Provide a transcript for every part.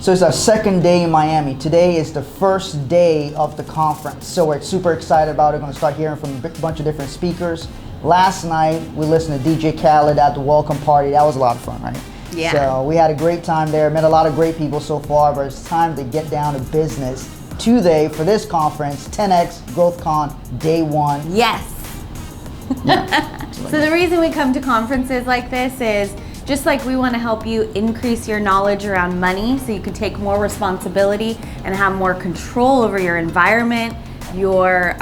So it's our second day in Miami. Today is the first day of the conference. So we're super excited about it. We're going to start hearing from a bunch of different speakers. Last night, we listened to DJ Khaled at the welcome party. That was a lot of fun, right? Yeah. So we had a great time there. Met a lot of great people so far, but it's time to get down to business today for this conference, 10X GrowthCon Day 1. Yes. So the reason we come to conferences like this is just like we want to help you increase your knowledge around money so you can take more responsibility and have more control over your environment, your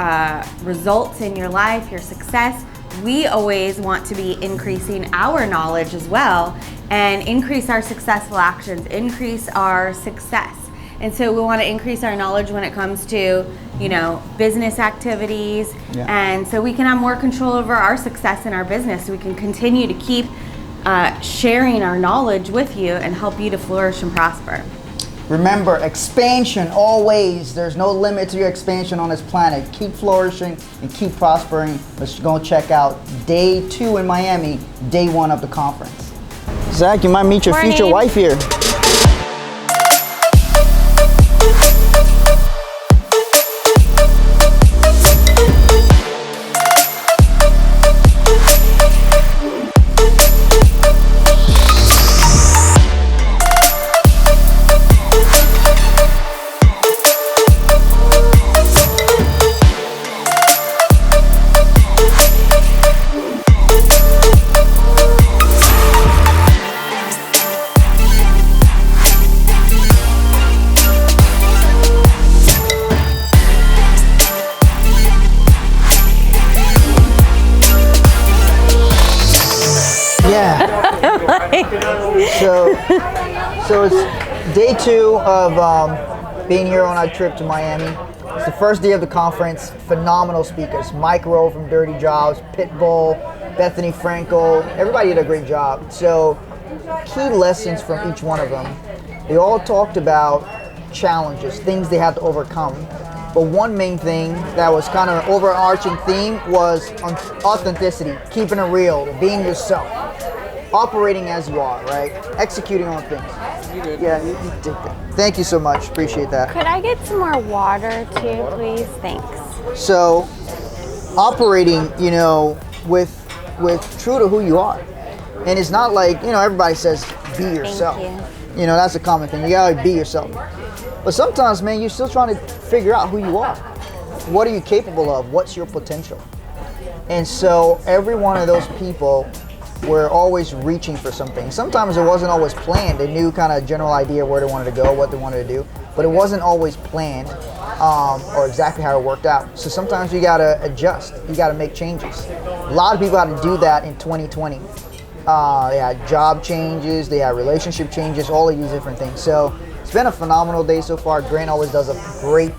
results in your life, your success. We always want to be increasing our knowledge as well and increase our successful actions, increase our success. And so we want to increase our knowledge when it comes to, you know, business activities. Yeah. And so we can have more control over our success in our business. We can continue to keep sharing our knowledge with you and help you to flourish and prosper. Remember, expansion always. There's no limit to your expansion on this planet. Keep flourishing and keep prospering. Let's go check out Day 2 in Miami, Day 1 of the conference. Zach, you might meet your future wife here. So it's Day 2 of being here on our trip to Miami. It's the first day of the conference. Phenomenal speakers. Mike Rowe from Dirty Jobs, Pitbull, Bethany Frankel. Everybody did a great job. So key lessons from each one of them. They all talked about challenges, things they had to overcome. But one main thing that was kind of an overarching theme was authenticity, keeping it real, being yourself. Operating as you are, right? Executing on things. Yeah, you did that. Thank you so much. Appreciate that. Could I get some more water too, please? Thanks. So, operating, you know, with true to who you are. And it's not like, you know, everybody says be yourself. Thank You know, that's a common thing. You gotta be yourself. But sometimes, man, you're still trying to figure out who you are. What are you capable of? What's your potential? And so, every one of those people were always reaching for something. Sometimes it wasn't always planned. They knew kind of general idea where they wanted to go, what they wanted to do, but it wasn't always planned or exactly how it worked out. So sometimes you gotta adjust. You gotta make changes. A lot of people had to do that in 2020. They had job changes, they had relationship changes, all of these different things. So it's been a phenomenal day so far. Grant always does a great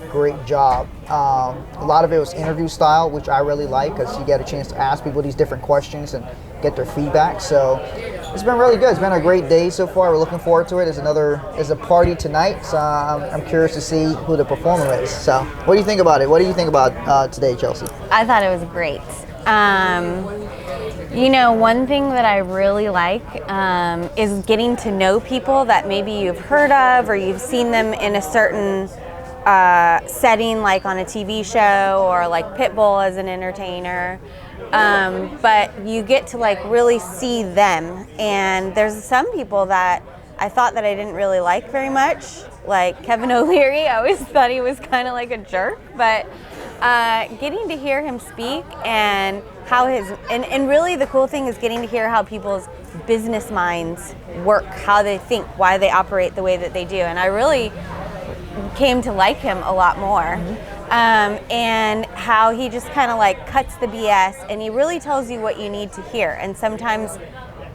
job. A lot of it was interview style, which I really like because you get a chance to ask people these different questions and get their feedback. So it's been really good. It's been a great day so far. We're looking forward to it. There's a party tonight, so I'm curious to see who the performer is. So what do you think about it? What do you think about today, Chelsea? I thought it was great. You know, one thing that I really like is getting to know people that maybe you've heard of or you've seen them in a certain setting, like on a TV show or like Pitbull as an entertainer. But you get to like really see them. And there's some people that I thought that I didn't really like very much, like Kevin O'Leary. I always thought he was kind of like a jerk, but getting to hear him speak and how and really the cool thing is getting to hear how people's business minds work, how they think, why they operate the way that they do. And I really came to like him a lot more. And how he just kind of like cuts the BS and he really tells you what you need to hear. And sometimes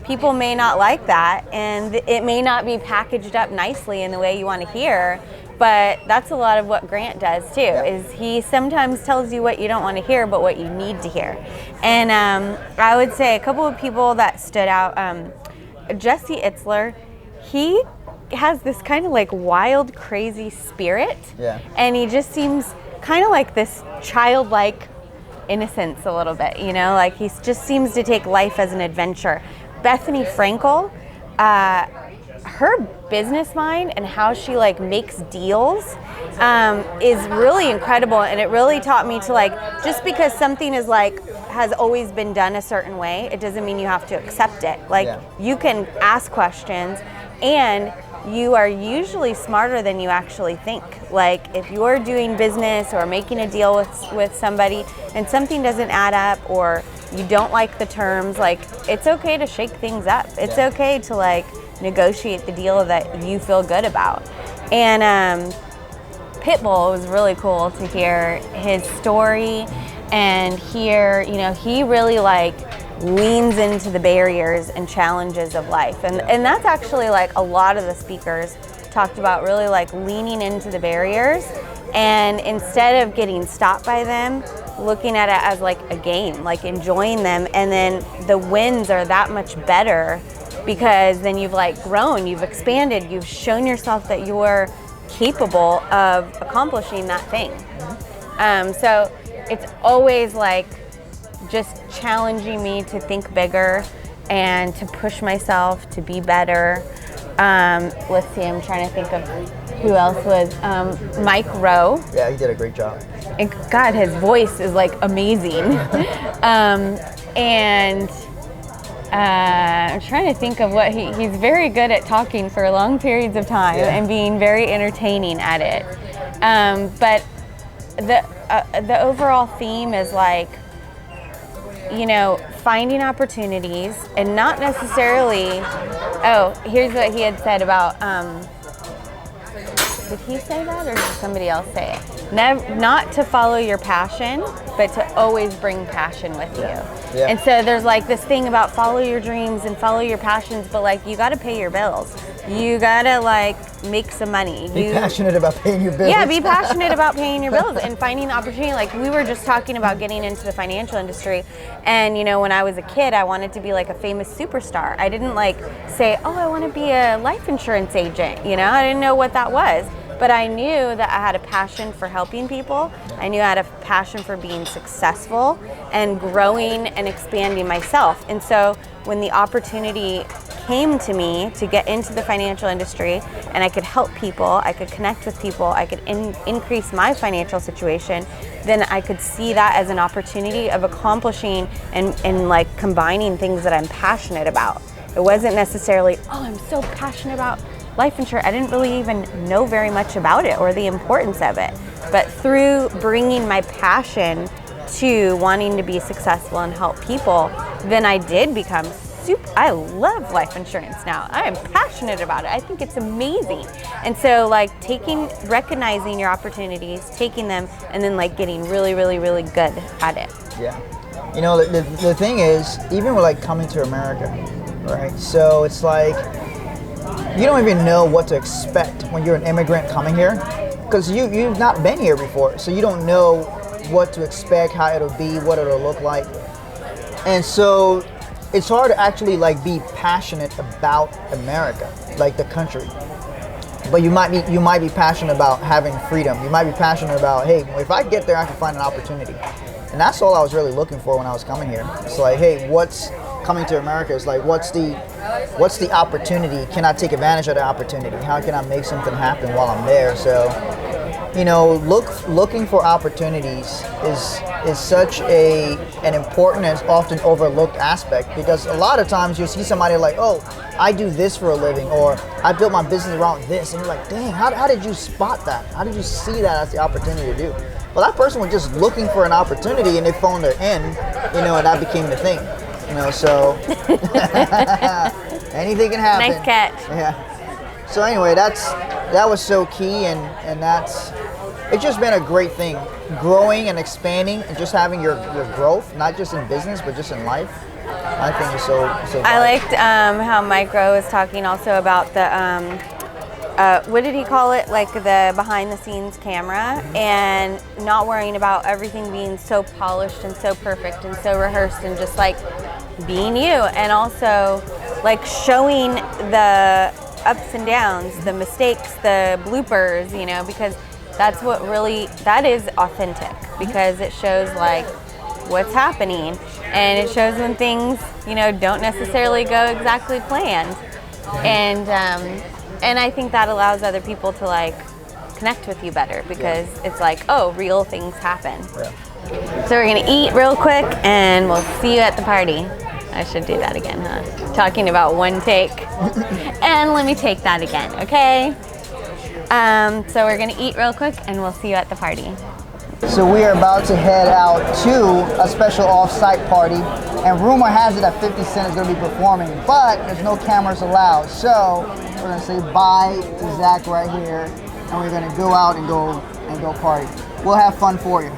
people may not like that and it may not be packaged up nicely in the way you want to hear, but that's a lot of what Grant does too, is he sometimes tells you what you don't want to hear, but what you need to hear. And I would say a couple of people that stood out, Jesse Itzler, he has this kind of like wild, crazy spirit. Yeah. And he just seems kind of like this childlike innocence a little bit, you know, like he just seems to take life as an adventure. Bethany Frankel, her business mind and how she like makes deals is really incredible. And it really taught me to like, just because something is like has always been done a certain way, it doesn't mean you have to accept it. Like you can ask questions, and you are usually smarter than you actually think. Like if you're doing business or making a deal with somebody and something doesn't add up, or you don't like the terms, like it's okay to shake things up. It's okay to like negotiate the deal that you feel good about. And Pitbull was really cool to hear his story and hear, you know, he really like leans into the barriers and challenges of life. And that's actually like a lot of the speakers talked about, really like leaning into the barriers, and instead of getting stopped by them, looking at it as like a game, like enjoying them. And then the wins are that much better because then you've like grown, you've expanded, you've shown yourself that you're capable of accomplishing that thing. So it's always like just challenging me to think bigger and to push myself to be better. Let's see, I'm trying to think of who else was. Mike Rowe. Yeah, he did a great job. And God, his voice is like amazing. I'm trying to think of what he's very good at talking for long periods of time and being very entertaining at it. But the overall theme is like, you know, finding opportunities and not necessarily, here's what he had said about, did he say that or did somebody else say it? Not to follow your passion, but to always bring passion with you. Yeah. And so there's like this thing about follow your dreams and follow your passions, but like you gotta pay your bills. You gotta like make some money. Be passionate about paying your bills. Yeah, be passionate about paying your bills and finding the opportunity. Like we were just talking about getting into the financial industry, and you know, when I was a kid, I wanted to be like a famous superstar. I didn't like say, oh, I want to be a life insurance agent. You know, I didn't know what that was. But I knew that I had a passion for helping people. I knew I had a passion for being successful and growing and expanding myself. And so when the opportunity came to me to get into the financial industry and I could help people, I could connect with people, I could increase my financial situation, then I could see that as an opportunity of accomplishing and like combining things that I'm passionate about. It wasn't necessarily, oh, I'm so passionate about life insurance. I didn't really even know very much about it or the importance of it. But through bringing my passion to wanting to be successful and help people, then I did become I love life insurance now. I am passionate about it. I think it's amazing. And so like recognizing your opportunities, taking them, and then like getting really, really, really good at it. Yeah. You know, the thing is, even with like coming to America, right? So it's like, you don't even know what to expect when you're an immigrant coming here, because you've not been here before, so you don't know what to expect, how it'll be, what it'll look like. And so it's hard to actually like be passionate about America, like the country. But you might be passionate about having freedom. You might be passionate about, hey, if I get there, I can find an opportunity. And that's all I was really looking for when I was coming here. It's like, hey, what's coming to America? It's like, what's the opportunity? Can I take advantage of the opportunity? How can I make something happen while I'm there? So, you know, looking for opportunities is such an important and often overlooked aspect, because a lot of times you see somebody like, oh, I do this for a living, or I built my business around this, and you're like, dang, how did you spot that? How did you see that as the opportunity to do? Well, that person was just looking for an opportunity and they phoned their in, you know, and that became the thing. You know, so anything can happen. Nice catch. Yeah. So anyway, that was so key, and it's just been a great thing, growing and expanding and just having your growth, not just in business but just in life. I think is so vital. I liked how Mike Rowe was talking also about the what did he call it? Like the behind the scenes camera, and not worrying about everything being so polished and so perfect and so rehearsed, and just like being you, and also like showing the ups and downs, the mistakes, the bloopers, you know, because that is authentic, because it shows like what's happening, and it shows when things, you know, don't necessarily go exactly planned. And I think that allows other people to like connect with you better because it's like, oh, real things happen. Yeah. So we're gonna eat real quick and we'll see you at the party. I should do that again, huh? Talking about one take. And let me take that again, okay? So we're gonna eat real quick and we'll see you at the party. So we are about to head out to a special off-site party, and rumor has it that 50 Cent is going to be performing, but there's no cameras allowed. So we're going to say bye to Zach right here, and we're going to go out and go party. We'll have fun for you.